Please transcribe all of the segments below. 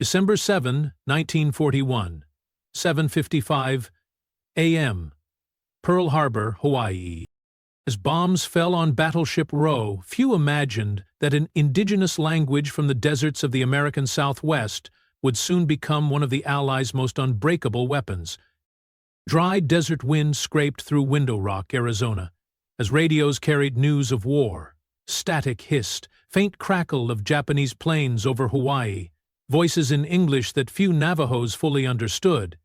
December 7, 1941, 7:55 a.m., Pearl Harbor, Hawaii. As bombs fell on Battleship Row, few imagined that an indigenous language from the deserts of the American Southwest would soon become one of the Allies' most unbreakable weapons. Dry desert wind scraped through Window Rock, Arizona, as radios carried news of war. Static hissed, faint crackle of Japanese planes over Hawaii, voices in English that few Navajos fully understood.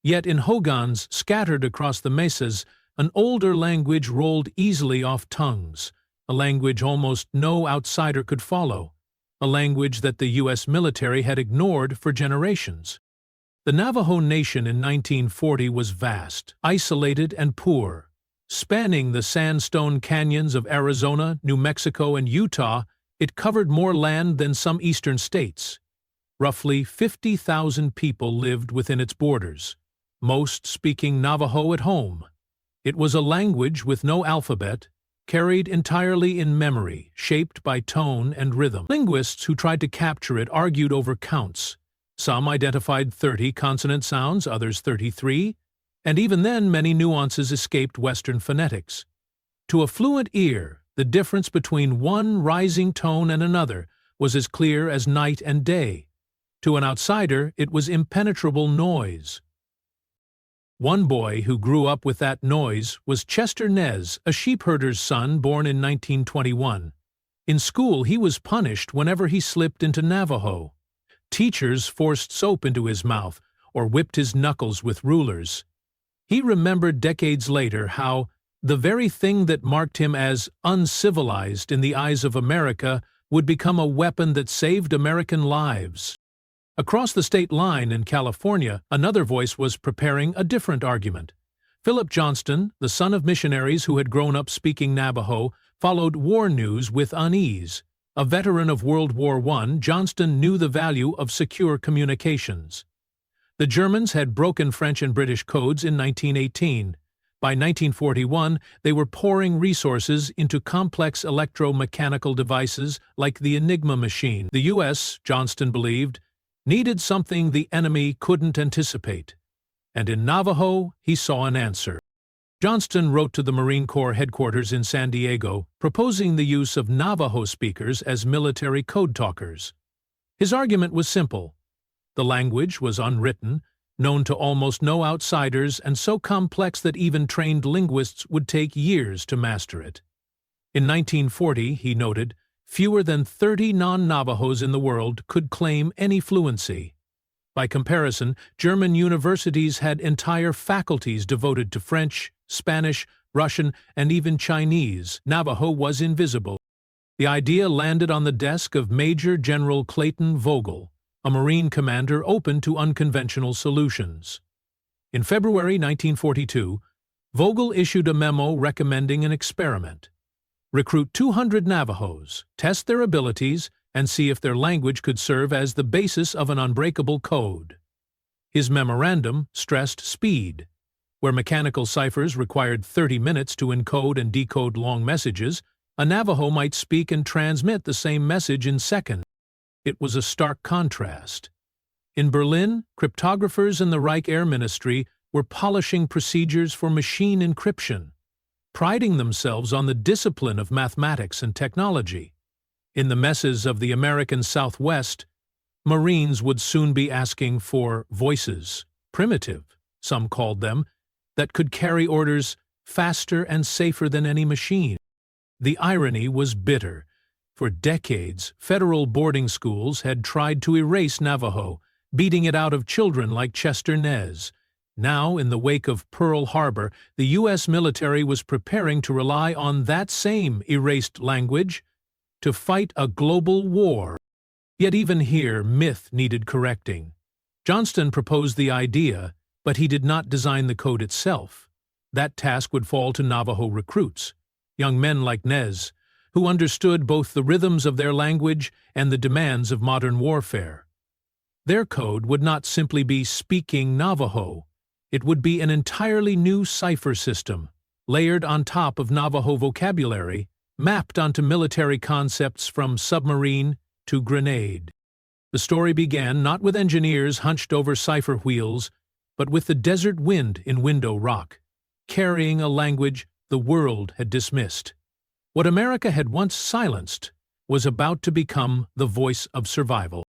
Yet in hogans scattered across the mesas, an older language rolled easily off tongues, a language almost no outsider could follow, a language that the U.S. military had ignored for generations. The Navajo Nation in 1940 was vast, isolated, and poor. Spanning the sandstone canyons of Arizona, New Mexico, and Utah, it covered more land than some eastern states. Roughly 50,000 people lived within its borders, most speaking Navajo at home. It was a language with no alphabet, carried entirely in memory, shaped by tone and rhythm. Linguists who tried to capture it argued over counts. Some identified 30 consonant sounds, others 33, and even then many nuances escaped Western phonetics. To a fluent ear, the difference between one rising tone and another was as clear as night and day. To an outsider, it was impenetrable noise. One boy who grew up with that noise was Chester Nez, a sheepherder's son born in 1921. In school, he was punished whenever he slipped into Navajo. Teachers forced soap into his mouth or whipped his knuckles with rulers. He remembered decades later how the very thing that marked him as uncivilized in the eyes of America would become a weapon that saved American lives. Across the state line in California, another voice was preparing a different argument. Philip Johnston, the son of missionaries who had grown up speaking Navajo, followed war news with unease. A veteran of World War I, Johnston knew the value of secure communications. The Germans had broken French and British codes in 1918. By 1941, they were pouring resources into complex electromechanical devices like the Enigma machine. The U.S., Johnston believed, needed something the enemy couldn't anticipate. And in Navajo, he saw an answer. Johnston wrote to the Marine Corps headquarters in San Diego, proposing the use of Navajo speakers as military code talkers. His argument was simple. The language was unwritten, known to almost no outsiders, and so complex that even trained linguists would take years to master it. In 1940, he noted, fewer than 30 non-Navajos in the world could claim any fluency. By comparison, German universities had entire faculties devoted to French, Spanish, Russian, and even Chinese. Navajo was invisible. The idea landed on the desk of Major General Clayton Vogel, a Marine commander open to unconventional solutions. In February 1942, Vogel issued a memo recommending an experiment. Recruit 200 Navajos, test their abilities, and see if their language could serve as the basis of an unbreakable code. His memorandum stressed speed. Where mechanical ciphers required 30 minutes to encode and decode long messages, a Navajo might speak and transmit the same message in seconds. It was a stark contrast. In Berlin, cryptographers in the Reich Air Ministry were polishing procedures for machine encryption, priding themselves on the discipline of mathematics and technology. In the messes of the American Southwest, Marines would soon be asking for voices, primitive, some called them, that could carry orders faster and safer than any machine. The irony was bitter. For decades, federal boarding schools had tried to erase Navajo, beating it out of children like Chester Nez. Now, in the wake of Pearl Harbor, the U.S. military was preparing to rely on that same erased language to fight a global war. Yet even here, myth needed correcting. Johnston proposed the idea, but he did not design the code itself. That task would fall to Navajo recruits, young men like Nez, who understood both the rhythms of their language and the demands of modern warfare. Their code would not simply be speaking Navajo. It would be an entirely new cipher system, layered on top of Navajo vocabulary, mapped onto military concepts from submarine to grenade. The story began not with engineers hunched over cipher wheels, but with the desert wind in Window Rock, carrying a language the world had dismissed. What America had once silenced was about to become the voice of survival.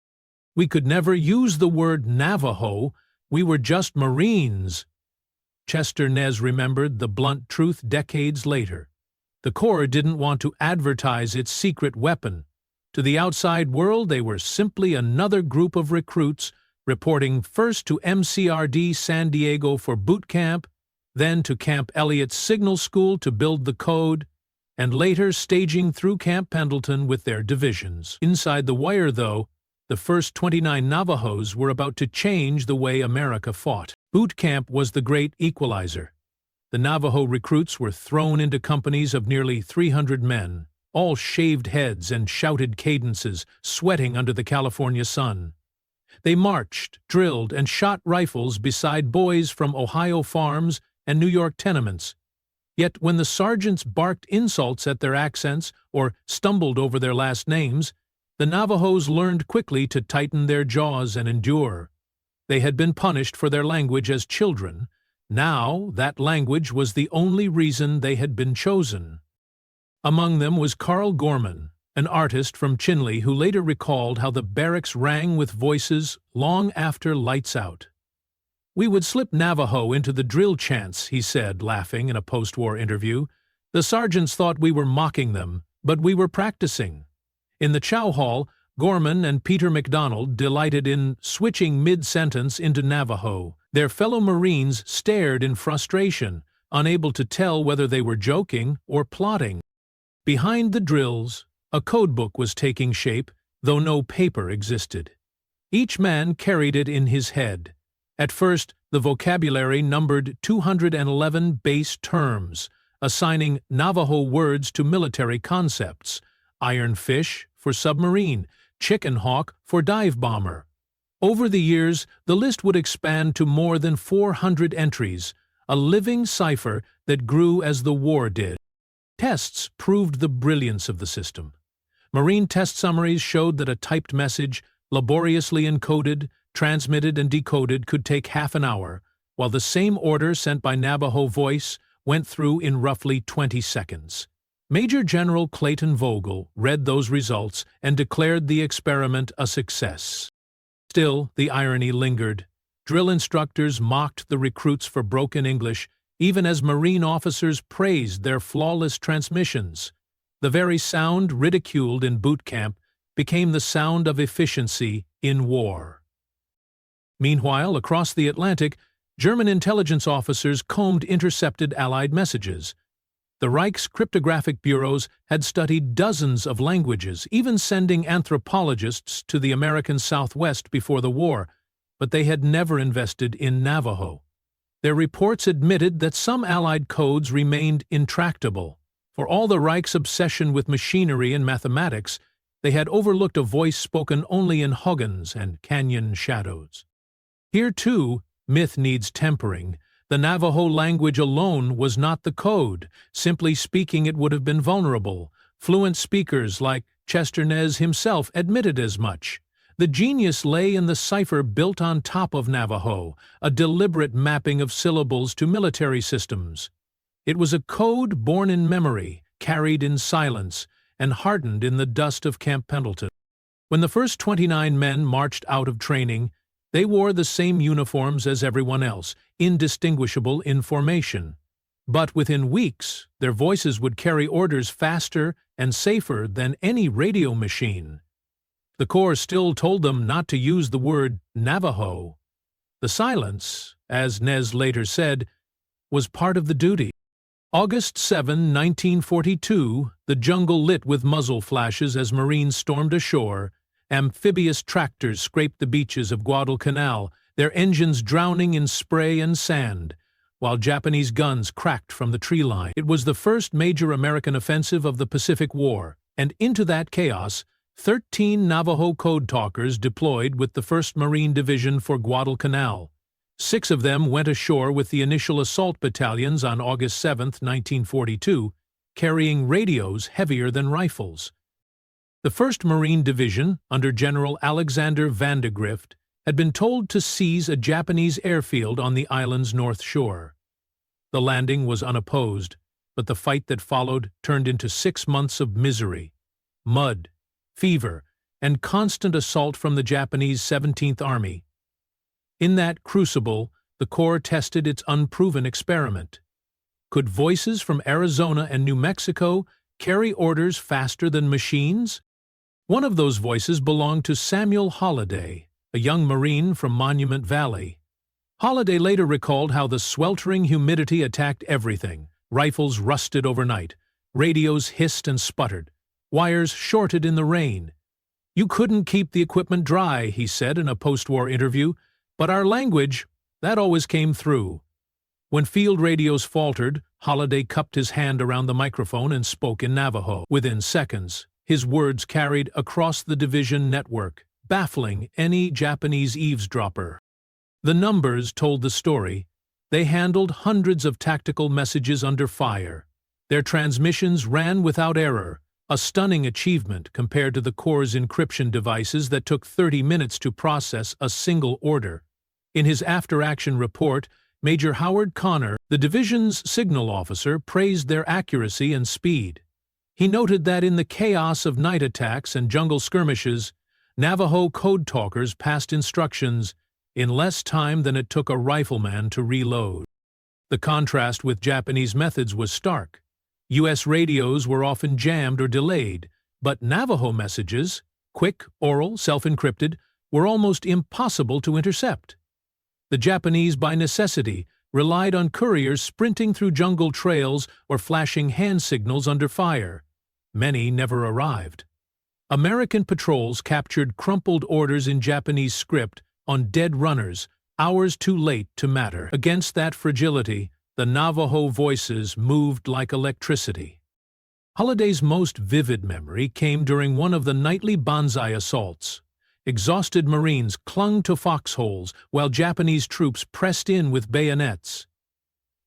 We could never use the word Navajo, we were just Marines. Chester Nez remembered the blunt truth decades later. The Corps didn't want to advertise its secret weapon. To the outside world, they were simply another group of recruits reporting first to MCRD San Diego for boot camp, then to Camp Elliott's Signal School to build the code, and later staging through Camp Pendleton with their divisions. Inside the wire, though, the first 29 Navajos were about to change the way America fought. Boot camp was the great equalizer. The Navajo recruits were thrown into companies of nearly 300 men, all shaved heads and shouted cadences, sweating under the California sun. They marched, drilled, and shot rifles beside boys from Ohio farms and New York tenements. Yet when the sergeants barked insults at their accents or stumbled over their last names, the Navajos learned quickly to tighten their jaws and endure. They had been punished for their language as children. Now that language was the only reason they had been chosen. Among them was Carl Gorman, an artist from Chinle who later recalled how the barracks rang with voices long after lights out. "We would slip Navajo into the drill chants," he said, laughing in a post-war interview. "The sergeants thought we were mocking them, but we were practicing." In the chow hall, Gorman and Peter McDonald delighted in switching mid-sentence into Navajo. Their fellow Marines stared in frustration, unable to tell whether they were joking or plotting. Behind the drills, a codebook was taking shape, though no paper existed. Each man carried it in his head. At first, the vocabulary numbered 211 base terms, assigning Navajo words to military concepts: iron fish for submarine, chicken hawk for dive bomber. Over the years, the list would expand to more than 400 entries, a living cipher that grew as the war did. Tests proved the brilliance of the system. Marine test summaries showed that a typed message, laboriously encoded, transmitted, and decoded, could take half an hour, while the same order sent by Navajo voice went through in roughly 20 seconds. Major General Clayton Vogel read those results and declared the experiment a success. Still, the irony lingered. Drill instructors mocked the recruits for broken English, even as Marine officers praised their flawless transmissions. The very sound ridiculed in boot camp became the sound of efficiency in war. Meanwhile, across the Atlantic, German intelligence officers combed intercepted Allied messages. The Reich's cryptographic bureaus had studied dozens of languages, even sending anthropologists to the American Southwest before the war, but they had never invested in Navajo. Their reports admitted that some Allied codes remained intractable. For all the Reich's obsession with machinery and mathematics, they had overlooked a voice spoken only in hoggans and canyon shadows. Here, too, myth needs tempering. The Navajo language alone was not the code. Simply speaking, it would have been vulnerable. Fluent speakers like Chester Nez himself admitted as much. The genius lay in the cipher built on top of Navajo, a deliberate mapping of syllables to military systems. It was a code born in memory, carried in silence, and hardened in the dust of Camp Pendleton. When the first 29 men marched out of training, they wore the same uniforms as everyone else, indistinguishable in formation. But within weeks, their voices would carry orders faster and safer than any radio machine. The Corps still told them not to use the word Navajo. The silence, as Nez later said, was part of the duty. August 7, 1942, the jungle lit with muzzle flashes as Marines stormed ashore. Amphibious tractors scraped the beaches of Guadalcanal, their engines drowning in spray and sand, while Japanese guns cracked from the tree line. It was the first major American offensive of the Pacific War, and into that chaos, 13 Navajo Code Talkers deployed with the 1st Marine Division for Guadalcanal. 6 of them went ashore with the initial assault battalions on August 7, 1942, carrying radios heavier than rifles. The 1st Marine Division, under General Alexander Vandegrift, had been told to seize a Japanese airfield on the island's north shore. The landing was unopposed, but the fight that followed turned into 6 months of misery, mud, fever, and constant assault from the Japanese 17th Army. In that crucible, the Corps tested its unproven experiment. Could voices from Arizona and New Mexico carry orders faster than machines? One of those voices belonged to Samuel Holliday, a young Marine from Monument Valley. Holliday later recalled how the sweltering humidity attacked everything. Rifles rusted overnight, radios hissed and sputtered, wires shorted in the rain. "You couldn't keep the equipment dry," he said in a post-war interview, "but our language, that always came through." When field radios faltered, Holliday cupped his hand around the microphone and spoke in Navajo. Within seconds, his words carried across the division network, baffling any Japanese eavesdropper. The numbers told the story. They handled hundreds of tactical messages under fire. Their transmissions ran without error, a stunning achievement compared to the Corps' encryption devices that took 30 minutes to process a single order. In his after-action report, Major Howard Connor, the division's signal officer, praised their accuracy and speed. He noted that in the chaos of night attacks and jungle skirmishes, Navajo Code Talkers passed instructions in less time than it took a rifleman to reload. The contrast with Japanese methods was stark. U.S. radios were often jammed or delayed, but Navajo messages, quick, oral, self-encrypted, were almost impossible to intercept. The Japanese, by necessity, relied on couriers sprinting through jungle trails or flashing hand signals under fire. Many never arrived. American patrols captured crumpled orders in Japanese script on dead runners, hours too late to matter. Against that fragility, the Navajo voices moved like electricity. Holliday's most vivid memory came during one of the nightly banzai assaults. Exhausted Marines clung to foxholes while Japanese troops pressed in with bayonets.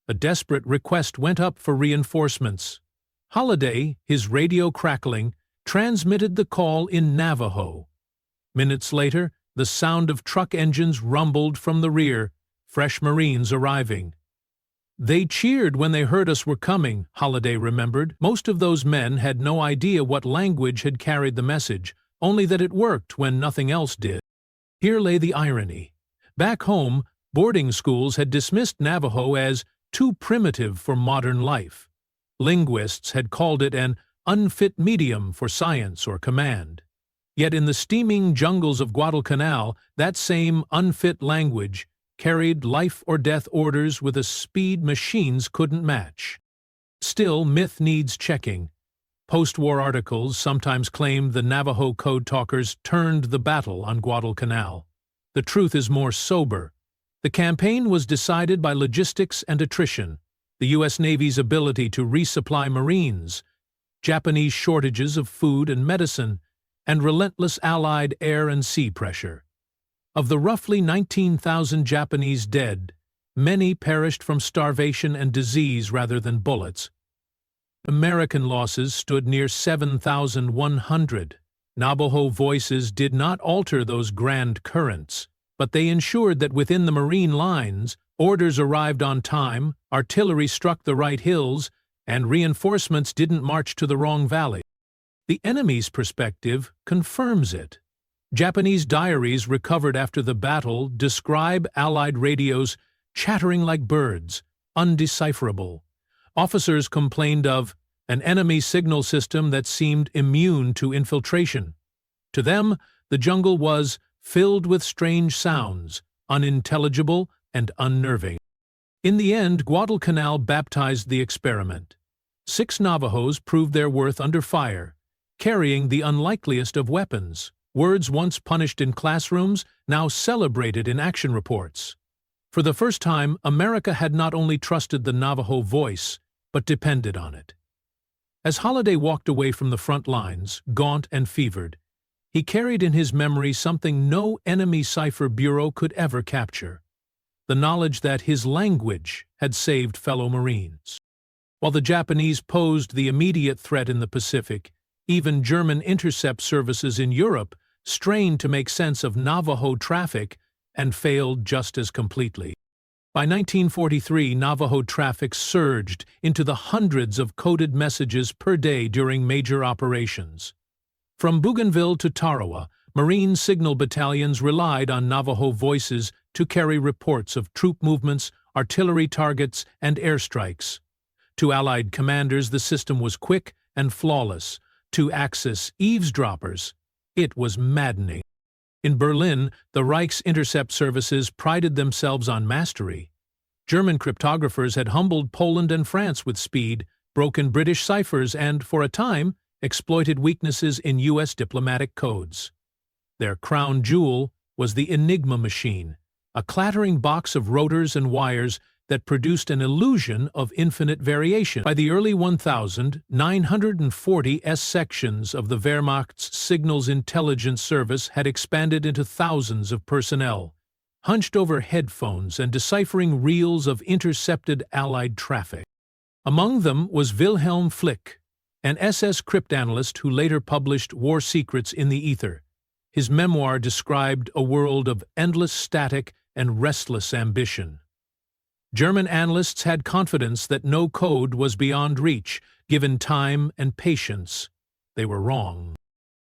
A desperate request went up for reinforcements. Holliday, his radio crackling, transmitted the call in Navajo. Minutes later, the sound of truck engines rumbled from the rear, fresh Marines arriving. "They cheered when they heard us were coming," Holliday remembered. Most of those men had no idea what language had carried the message, only that it worked when nothing else did. Here lay the irony. Back home, boarding schools had dismissed Navajo as too primitive for modern life. Linguists had called it an unfit medium for science or command. Yet in the steaming jungles of Guadalcanal, that same unfit language carried life-or-death orders with a speed machines couldn't match. Still, myth needs checking. Post-war articles sometimes claimed the Navajo Code Talkers turned the battle on Guadalcanal. The truth is more sober. The campaign was decided by logistics and attrition, the U.S. Navy's ability to resupply Marines, Japanese shortages of food and medicine, and relentless Allied air and sea pressure. Of the roughly 19,000 Japanese dead, many perished from starvation and disease rather than bullets. American losses stood near 7,100. Navajo voices did not alter those grand currents, but they ensured that within the Marine lines, orders arrived on time, artillery struck the right hills, and reinforcements didn't march to the wrong valley. The enemy's perspective confirms it. Japanese diaries recovered after the battle describe Allied radios chattering like birds, undecipherable. Officers complained of an enemy signal system that seemed immune to infiltration. To them, the jungle was filled with strange sounds, unintelligible and unnerving. In the end, Guadalcanal baptized the experiment. 6 Navajos proved their worth under fire, carrying the unlikeliest of weapons. Words once punished in classrooms, now celebrated in action reports. For the first time, America had not only trusted the Navajo voice, but depended on it. As Holliday walked away from the front lines, gaunt and fevered, he carried in his memory something no enemy cipher bureau could ever capture: the knowledge that his language had saved fellow Marines. While the Japanese posed the immediate threat in the Pacific, Even German intercept services in Europe strained to make sense of Navajo traffic and failed just as completely. By 1943, Navajo traffic surged into the hundreds of coded messages per day during major operations. From Bougainville to Tarawa, Marine signal battalions relied on Navajo voices to carry reports of troop movements, artillery targets, and airstrikes. To Allied commanders, the system was quick and flawless. To Axis eavesdroppers, it was maddening. In Berlin, the Reich's intercept services prided themselves on mastery. German cryptographers had humbled Poland and France with speed, broken British ciphers, and, for a time, exploited weaknesses in U.S. diplomatic codes. Their crown jewel was the Enigma machine, a clattering box of rotors and wires that produced an illusion of infinite variation. By the early 940 sections of the Wehrmacht's Signals Intelligence Service had expanded into thousands of personnel, hunched over headphones and deciphering reels of intercepted Allied traffic. Among them was Wilhelm Flick, an SS cryptanalyst who later published War Secrets in the Ether. His memoir described a world of endless static and restless ambition. German analysts had confidence that no code was beyond reach, given time and patience. They were wrong.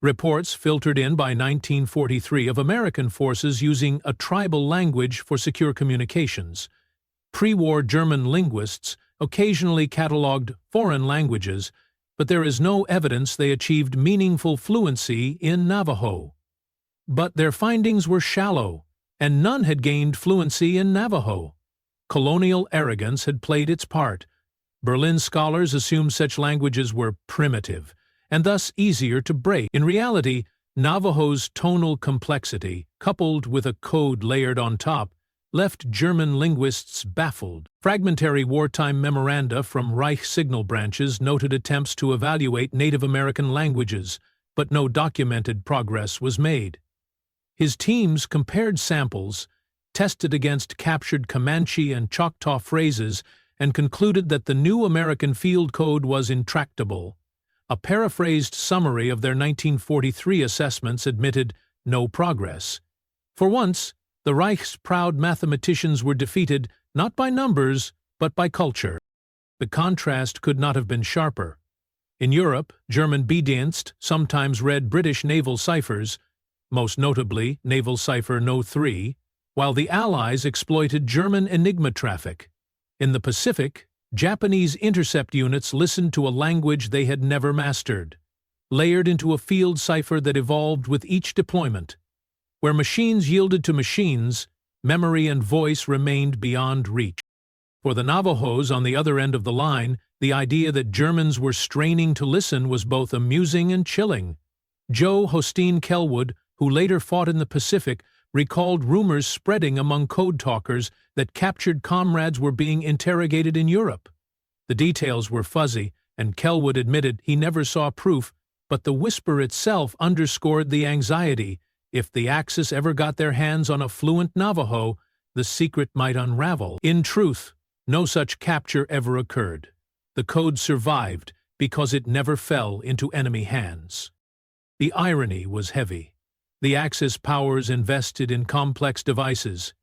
Reports filtered in by 1943 of American forces using a tribal language for secure communications. Pre-war German linguists occasionally catalogued foreign languages, but there is no evidence they achieved meaningful fluency in Navajo. But their findings were shallow, and none had gained fluency in Navajo. Colonial arrogance had played its part. Berlin scholars assumed such languages were primitive, and thus easier to break. In reality, Navajo's tonal complexity, coupled with a code layered on top, left German linguists baffled. Fragmentary wartime memoranda from Reich signal branches noted attempts to evaluate Native American languages, but no documented progress was made. His teams compared samples, tested against captured Comanche and Choctaw phrases, and concluded that the new American field code was intractable. A paraphrased summary of their 1943 assessments admitted no progress. For once, the Reich's proud mathematicians were defeated not by numbers, but by culture. The contrast could not have been sharper. In Europe, German B-Dienst sometimes read British naval ciphers, most notably Naval Cipher No. 3, while the Allies exploited German Enigma traffic. In the Pacific, Japanese intercept units listened to a language they had never mastered, layered into a field cipher that evolved with each deployment. Where machines yielded to machines, memory and voice remained beyond reach. For the Navajos on the other end of the line, the idea that Germans were straining to listen was both amusing and chilling. Joe Hosteen Kelwood, who later fought in the Pacific, recalled rumors spreading among code talkers that captured comrades were being interrogated in Europe. The details were fuzzy, and Kelwood admitted he never saw proof, but the whisper itself underscored the anxiety. If the Axis ever got their hands on a fluent Navajo, the secret might unravel. In truth, no such capture ever occurred. The code survived because it never fell into enemy hands. The irony was heavy. The Axis powers invested in complex devices,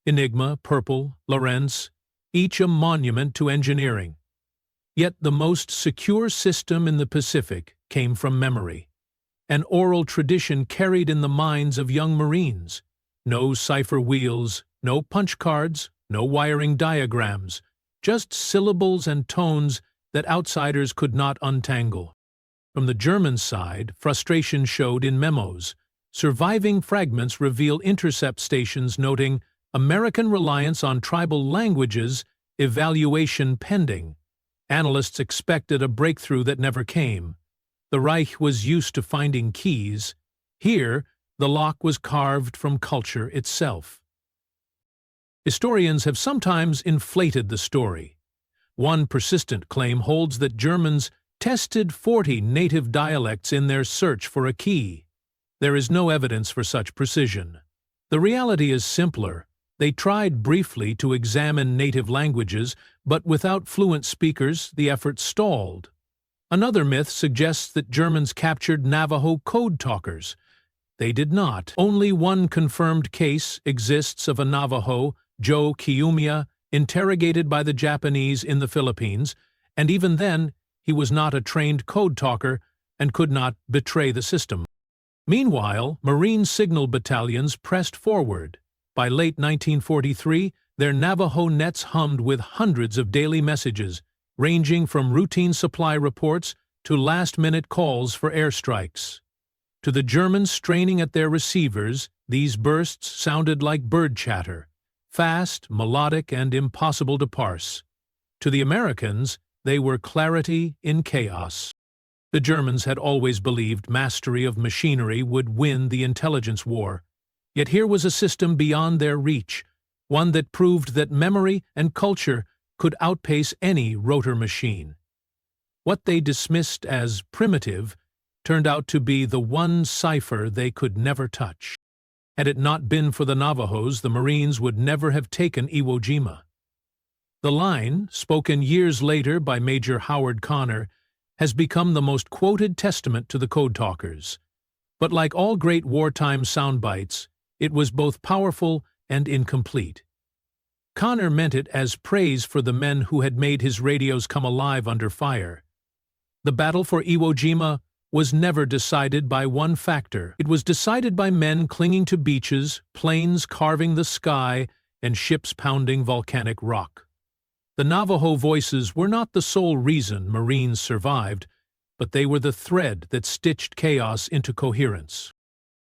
Enigma, Purple, Lorentz, each a monument to engineering. Yet the most secure system in the Pacific came from memory, an oral tradition carried in the minds of young Marines. No cipher wheels, no punch cards, no wiring diagrams, just syllables and tones that outsiders could not untangle. From the German side, frustration showed in memos. Surviving fragments reveal intercept stations noting American reliance on tribal languages, evaluation pending. Analysts expected a breakthrough that never came. The Reich was used to finding keys. Here, the lock was carved from culture itself. Historians have sometimes inflated the story. One persistent claim holds that Germans tested 40 native dialects in their search for a key. There is no evidence for such precision. The reality is simpler. They tried briefly to examine native languages, but without fluent speakers, the effort stalled. Another myth suggests that Germans captured Navajo Code Talkers. They did not. Only one confirmed case exists of a Navajo, Joe Kiumia, interrogated by the Japanese in the Philippines, and even then, he was not a trained code talker and could not betray the system. Meanwhile, Marine signal battalions pressed forward. By late 1943, their Navajo nets hummed with hundreds of daily messages, ranging from routine supply reports to last-minute calls for airstrikes. To the Germans straining at their receivers, these bursts sounded like bird chatter, fast, melodic, and impossible to parse. To the Americans, they were clarity in chaos. The Germans had always believed mastery of machinery would win the intelligence war. Yet here was a system beyond their reach, one that proved that memory and culture could outpace any rotor machine. What they dismissed as primitive turned out to be the one cipher they could never touch. Had it not been for the Navajos, the Marines would never have taken Iwo Jima. The line, spoken years later by Major Howard Connor, has become the most quoted testament to the Code Talkers. But like all great wartime soundbites, it was both powerful and incomplete. Connor meant it as praise for the men who had made his radios come alive under fire. The battle for Iwo Jima was never decided by one factor. It was decided by men clinging to beaches, planes carving the sky, and ships pounding volcanic rock. The Navajo voices were not the sole reason Marines survived, but they were the thread that stitched chaos into coherence.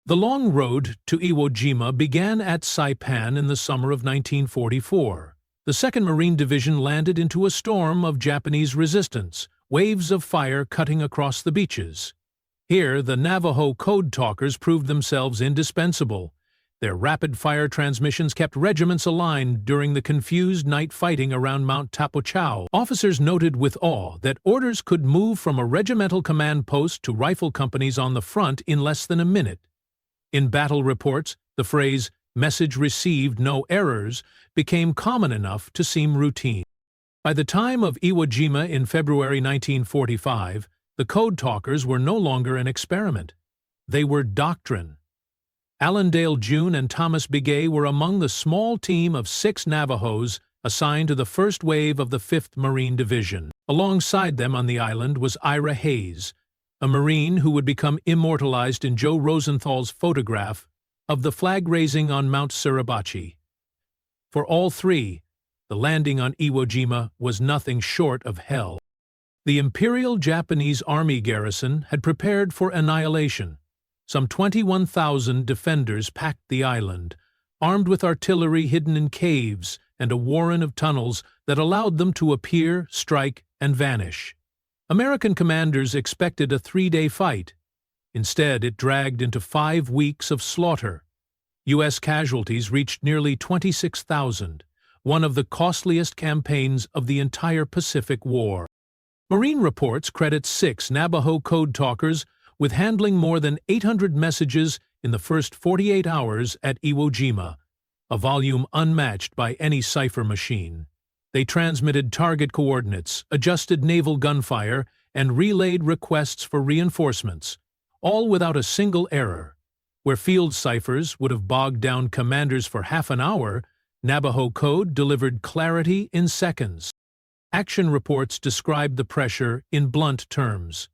The long road to Iwo Jima began at Saipan in the summer of 1944. The 2nd Marine Division landed into a storm of Japanese resistance, waves of fire cutting across the beaches. Here, the Navajo Code Talkers proved themselves indispensable. Their rapid-fire transmissions kept regiments aligned during the confused night fighting around Mount Tapochau. Officers noted with awe that orders could move from a regimental command post to rifle companies on the front in less than a minute. In battle reports, the phrase, "message received, no errors," became common enough to seem routine. By the time of Iwo Jima in February 1945, the Code Talkers were no longer an experiment. They were doctrine. Allendale June and Thomas Begay were among the small team of 6 Navajos assigned to the first wave of the 5th Marine Division. Alongside them on the island was Ira Hayes, a Marine who would become immortalized in Joe Rosenthal's photograph of the flag raising on Mount Suribachi. For all three, the landing on Iwo Jima was nothing short of hell. The Imperial Japanese Army garrison had prepared for annihilation. Some 21,000 defenders packed the island, armed with artillery hidden in caves and a warren of tunnels that allowed them to appear, strike, and vanish. American commanders expected a 3-day fight. Instead, it dragged into 5 weeks of slaughter. U.S. casualties reached nearly 26,000, one of the costliest campaigns of the entire Pacific War. Marine reports credit 6 Navajo Code Talkers with handling more than 800 messages in the first 48 hours at Iwo Jima, a volume unmatched by any cipher machine. They transmitted target coordinates, adjusted naval gunfire, and relayed requests for reinforcements, all without a single error. Where field ciphers would have bogged down commanders for half an hour, Navajo Code delivered clarity in seconds. Action reports described the pressure in blunt terms.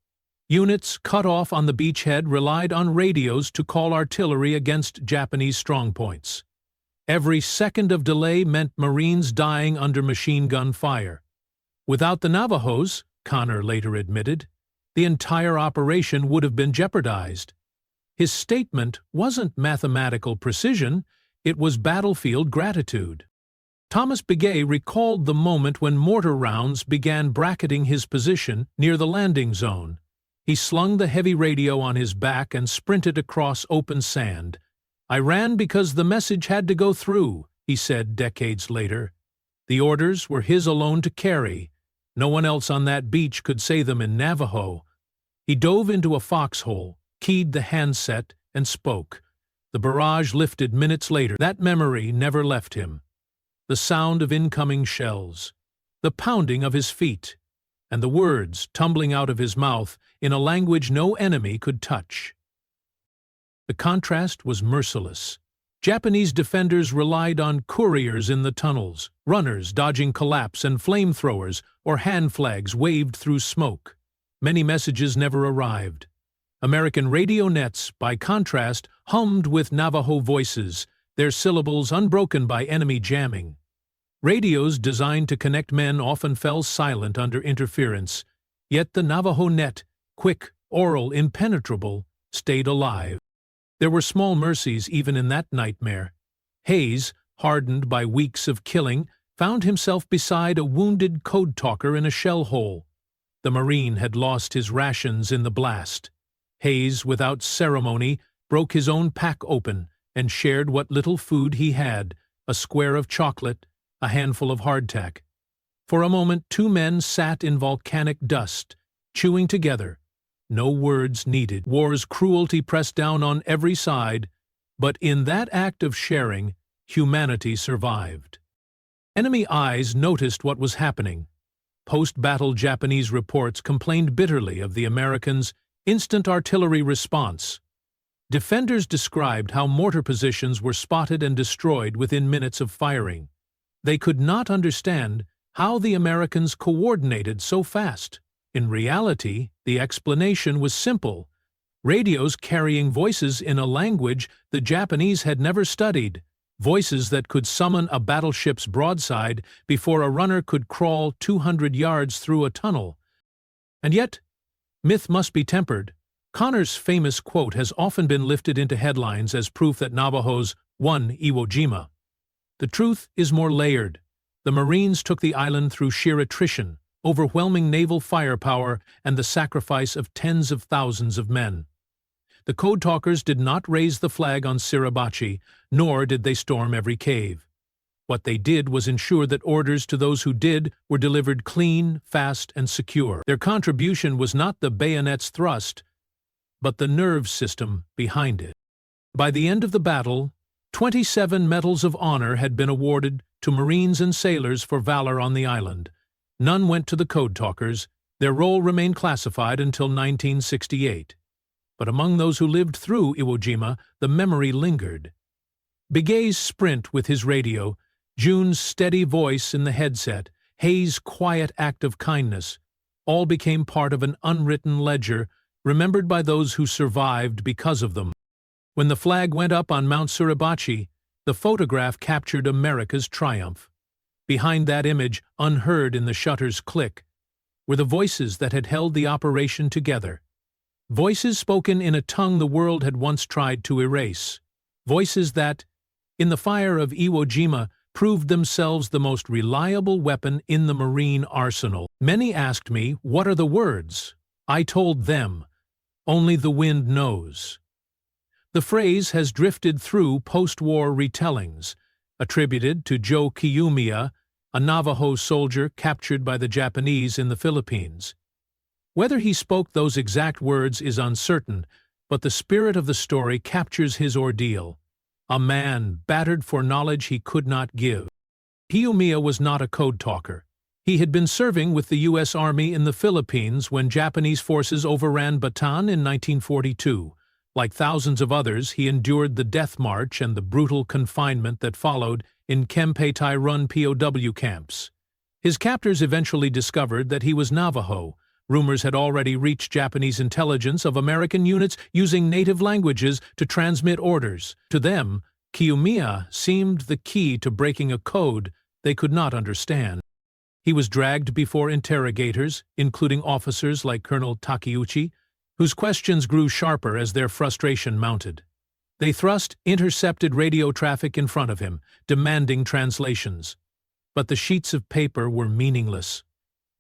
Units cut off on the beachhead relied on radios to call artillery against Japanese strongpoints. Every second of delay meant Marines dying under machine gun fire. Without the Navajos, Connor later admitted, the entire operation would have been jeopardized. His statement wasn't mathematical precision, it was battlefield gratitude. Thomas Begay recalled the moment when mortar rounds began bracketing his position near the landing zone. He slung the heavy radio on his back and sprinted across open sand. "I ran because the message had to go through," he said decades later. The orders were his alone to carry. No one else on that beach could say them in Navajo. He dove into a foxhole, keyed the handset, and spoke. The barrage lifted minutes later. That memory never left him. The sound of incoming shells, the pounding of his feet, and the words tumbling out of his mouth in a language no enemy could touch. The contrast was merciless. Japanese defenders relied on couriers in the tunnels, runners dodging collapse, and flamethrowers or hand flags waved through smoke. Many messages never arrived. American radio nets, by contrast, hummed with Navajo voices, their syllables unbroken by enemy jamming. Radios designed to connect men often fell silent under interference, yet the Navajo net, quick, oral, impenetrable, stayed alive. There were small mercies even in that nightmare. Hayes, hardened by weeks of killing, found himself beside a wounded code talker in a shell hole. The Marine had lost his rations in the blast. Hayes, without ceremony, broke his own pack open and shared what little food he had, a square of chocolate, a handful of hardtack. For a moment, two men sat in volcanic dust, chewing together. No words needed. War's cruelty pressed down on every side, but in that act of sharing, humanity survived. Enemy eyes noticed what was happening. Post-battle Japanese reports complained bitterly of the Americans' instant artillery response. Defenders described how mortar positions were spotted and destroyed within minutes of firing. They could not understand how the Americans coordinated so fast. In reality, the explanation was simple. Radios carrying voices in a language the Japanese had never studied, voices that could summon a battleship's broadside before a runner could crawl 200 yards through a tunnel. And yet, myth must be tempered. Connor's famous quote has often been lifted into headlines as proof that Navajos won Iwo Jima. The truth is more layered. The Marines took the island through sheer attrition, overwhelming naval firepower, and the sacrifice of tens of thousands of men. The Code Talkers did not raise the flag on Suribachi, nor did they storm every cave. What they did was ensure that orders to those who did were delivered clean, fast, and secure. Their contribution was not the bayonet's thrust, but the nerve system behind it. By the end of the battle, 27 Medals of Honor had been awarded to Marines and sailors for valor on the island. None went to the Code Talkers. Their role remained classified until 1968. But among those who lived through Iwo Jima, the memory lingered. Begay's sprint with his radio, June's steady voice in the headset, Hayes' quiet act of kindness, all became part of an unwritten ledger, remembered by those who survived because of them. When the flag went up on Mount Suribachi, the photograph captured America's triumph. Behind that image, unheard in the shutter's click, were the voices that had held the operation together. Voices spoken in a tongue the world had once tried to erase. Voices that, in the fire of Iwo Jima, proved themselves the most reliable weapon in the Marine arsenal. Many asked me, "What are the words?" I told them, "Only the wind knows." The phrase has drifted through post-war retellings, attributed to Joe Kiyomiya, a Navajo soldier captured by the Japanese in the Philippines. Whether he spoke those exact words is uncertain, but the spirit of the story captures his ordeal. A man battered for knowledge he could not give. Kiyomiya was not a code talker. He had been serving with the U.S. Army in the Philippines when Japanese forces overran Bataan in 1942. Like thousands of others, he endured the death march and the brutal confinement that followed in Kempeitai-run POW camps. His captors eventually discovered that he was Navajo. Rumors had already reached Japanese intelligence of American units using native languages to transmit orders. To them, Kiyomiya seemed the key to breaking a code they could not understand. He was dragged before interrogators, including officers like Colonel Takeuchi, whose questions grew sharper as their frustration mounted. They thrust intercepted radio traffic in front of him, demanding translations. But the sheets of paper were meaningless.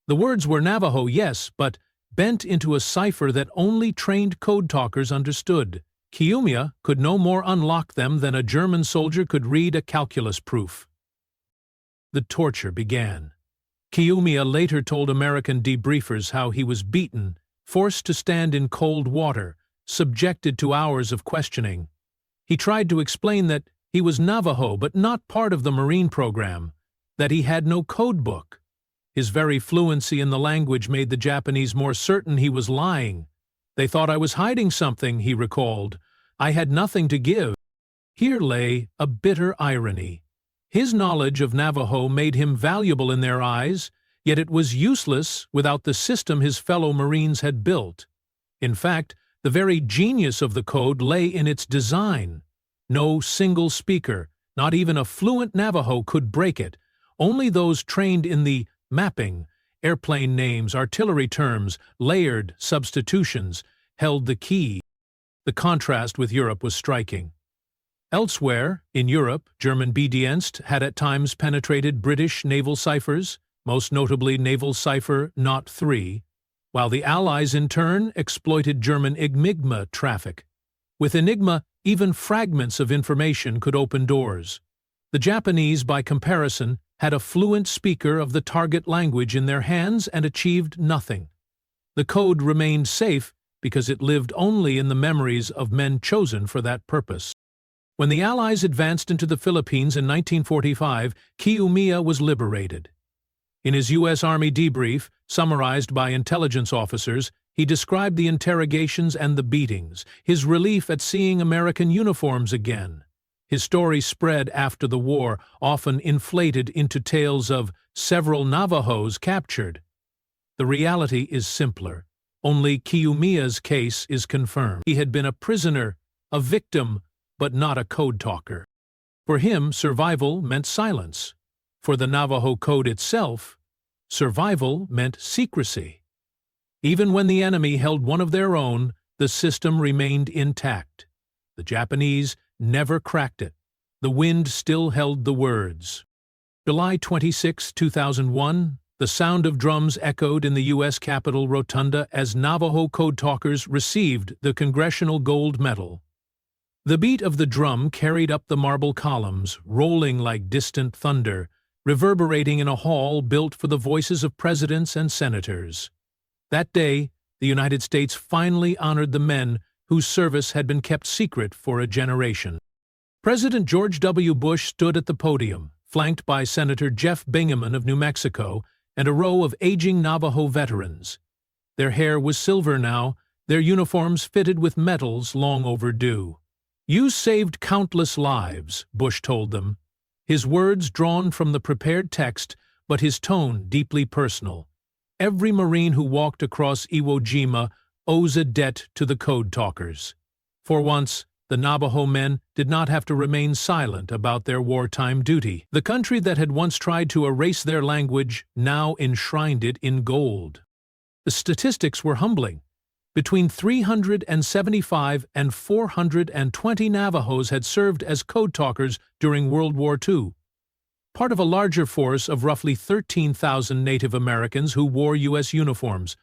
The words were Navajo, yes, but bent into a cipher that only trained code talkers understood. Kiyomiya could no more unlock them than a German soldier could read a calculus proof. The torture began. Kiyomiya later told American debriefers how he was beaten, forced to stand in cold water, subjected to hours of questioning. He tried to explain that he was Navajo but not part of the Marine program, that he had no code book. His very fluency in the language made the Japanese more certain he was lying. "They thought I was hiding something," he recalled. "I had nothing to give." Here lay a bitter irony. His knowledge of Navajo made him valuable in their eyes, yet it was useless without the system his fellow Marines had built. In fact, the very genius of the code lay in its design. No single speaker, not even a fluent Navajo, could break it. Only those trained in the mapping, airplane names, artillery terms, layered substitutions, held the key. The contrast with Europe was striking. Elsewhere, in Europe, German Bedienst had at times penetrated British naval ciphers, most notably Naval Cipher Knot 3, while the Allies in turn exploited German Enigma traffic. With Enigma, even fragments of information could open doors. The Japanese, by comparison, had a fluent speaker of the target language in their hands and achieved nothing. The code remained safe because it lived only in the memories of men chosen for that purpose. When the Allies advanced into the Philippines in 1945, Kiumiya was liberated. In his U.S. Army debrief, summarized by intelligence officers, he described the interrogations and the beatings, his relief at seeing American uniforms again. His story spread after the war, often inflated into tales of several Navajos captured. The reality is simpler. Only Kiumiya's case is confirmed. He had been a prisoner, a victim, but not a code talker. For him, survival meant silence. For the Navajo Code itself, survival meant secrecy. Even when the enemy held one of their own, the system remained intact. The Japanese never cracked it. The wind still held the words. July 26, 2001, the sound of drums echoed in the U.S. Capitol Rotunda as Navajo Code Talkers received the Congressional Gold Medal. The beat of the drum carried up the marble columns, rolling like distant thunder, reverberating in a hall built for the voices of presidents and senators. That day, the United States finally honored the men whose service had been kept secret for a generation. President George W. Bush stood at the podium, flanked by Senator Jeff Bingaman of New Mexico and a row of aging Navajo veterans. Their hair was silver now, their uniforms fitted with medals long overdue. "You saved countless lives," Bush told them, his words drawn from the prepared text, but his tone deeply personal. Every Marine who walked across Iwo Jima owes a debt to the Code Talkers. For once, the Navajo men did not have to remain silent about their wartime duty. The country that had once tried to erase their language now enshrined it in gold. The statistics were humbling. Between 375 and 420 Navajos had served as code talkers during World War II, part of a larger force of roughly 13,000 Native Americans who wore U.S. uniforms.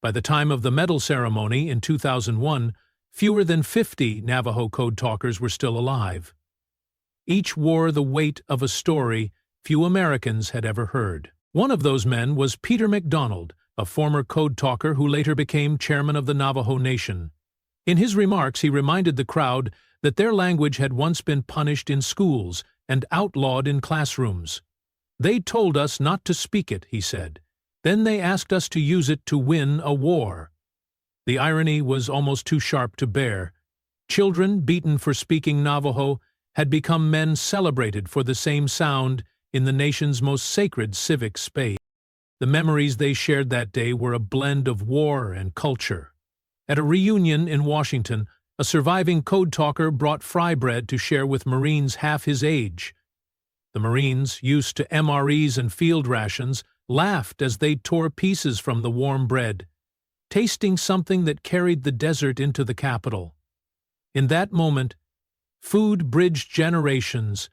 By the time of the medal ceremony in 2001, fewer than 50 Navajo Code Talkers were still alive. Each wore the weight of a story few Americans had ever heard. One of those men was Peter MacDonald, a former code talker who later became chairman of the Navajo Nation. In his remarks, he reminded the crowd that their language had once been punished in schools and outlawed in classrooms. "They told us not to speak it," he said. "Then they asked us to use it to win a war." The irony was almost too sharp to bear. Children beaten for speaking Navajo had become men celebrated for the same sound in the nation's most sacred civic space. The memories they shared that day were a blend of war and culture. At a reunion in Washington, a surviving code talker brought fry bread to share with Marines half his age. The Marines, used to MREs and field rations, laughed as they tore pieces from the warm bread, tasting something that carried the desert into the capital. In that moment, food bridged generations,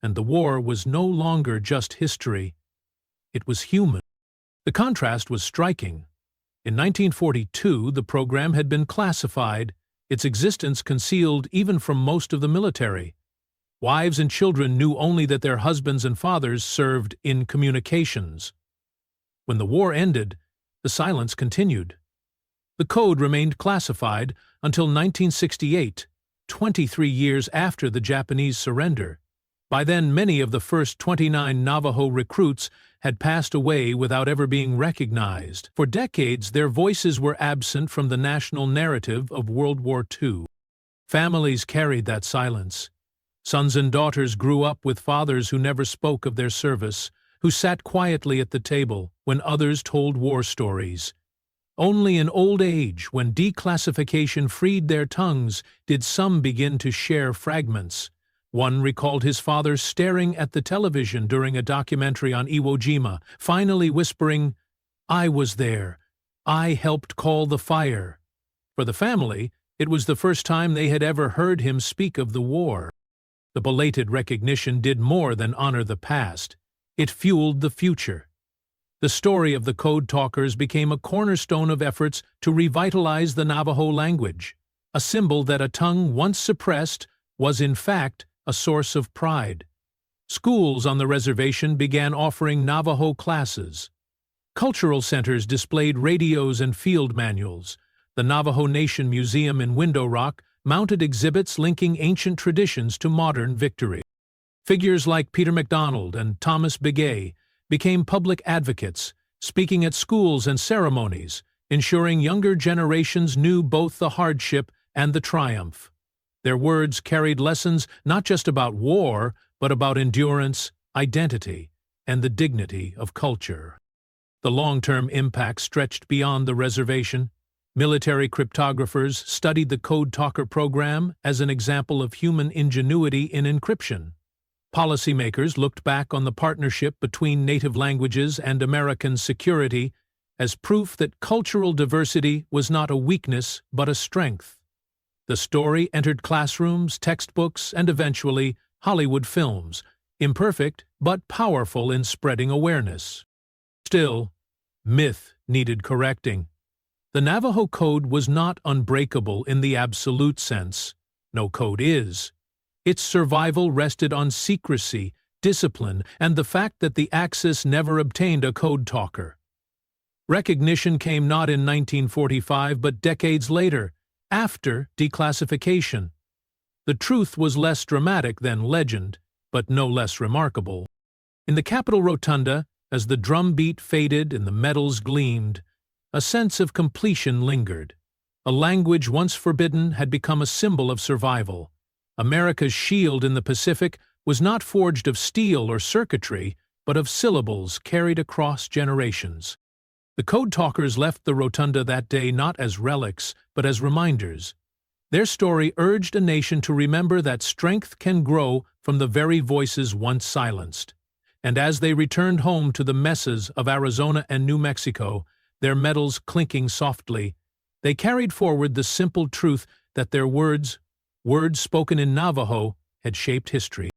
and the war was no longer just history. It was human. The contrast was striking. In 1942, the program had been classified, its existence concealed even from most of the military. Wives and children knew only that their husbands and fathers served in communications. When the war ended, the silence continued. The code remained classified until 1968, 23 years after the Japanese surrender. By then, many of the first 29 Navajo recruits had passed away without ever being recognized. For decades, their voices were absent from the national narrative of World War II. Families carried that silence. Sons and daughters grew up with fathers who never spoke of their service, who sat quietly at the table when others told war stories. Only in old age, when declassification freed their tongues, did some begin to share fragments. One recalled his father staring at the television during a documentary on Iwo Jima, finally whispering, "I was there. I helped call the fire." For the family, it was the first time they had ever heard him speak of the war. The belated recognition did more than honor the past. It fueled the future. The story of the Code Talkers became a cornerstone of efforts to revitalize the Navajo language, a symbol that a tongue once suppressed was in fact a source of pride. Schools on the reservation began offering Navajo classes. Cultural centers displayed radios and field manuals. The Navajo Nation Museum in Window Rock mounted exhibits linking ancient traditions to modern victory. Figures like Peter MacDonald and Thomas Begay became public advocates, speaking at schools and ceremonies, ensuring younger generations knew both the hardship and the triumph. Their words carried lessons not just about war, but about endurance, identity, and the dignity of culture. The long-term impact stretched beyond the reservation. Military cryptographers studied the Code Talker program as an example of human ingenuity in encryption. Policymakers looked back on the partnership between native languages and American security as proof that cultural diversity was not a weakness but a strength. The story entered classrooms, textbooks, and eventually Hollywood films, imperfect but powerful in spreading awareness. Still, myth needed correcting. The Navajo Code was not unbreakable in the absolute sense. No code is. Its survival rested on secrecy, discipline, and the fact that the Axis never obtained a code talker. Recognition came not in 1945 but decades later, after declassification. The truth was less dramatic than legend, but no less remarkable. In the Capitol Rotunda, as the drumbeat faded and the medals gleamed, a sense of completion lingered. A language once forbidden had become a symbol of survival. America's shield in the Pacific was not forged of steel or circuitry, but of syllables carried across generations. The Code Talkers left the Rotunda that day not as relics, but as reminders. Their story urged a nation to remember that strength can grow from the very voices once silenced. And as they returned home to the mesas of Arizona and New Mexico, their medals clinking softly, they carried forward the simple truth that their words spoken in Navajo, had shaped history.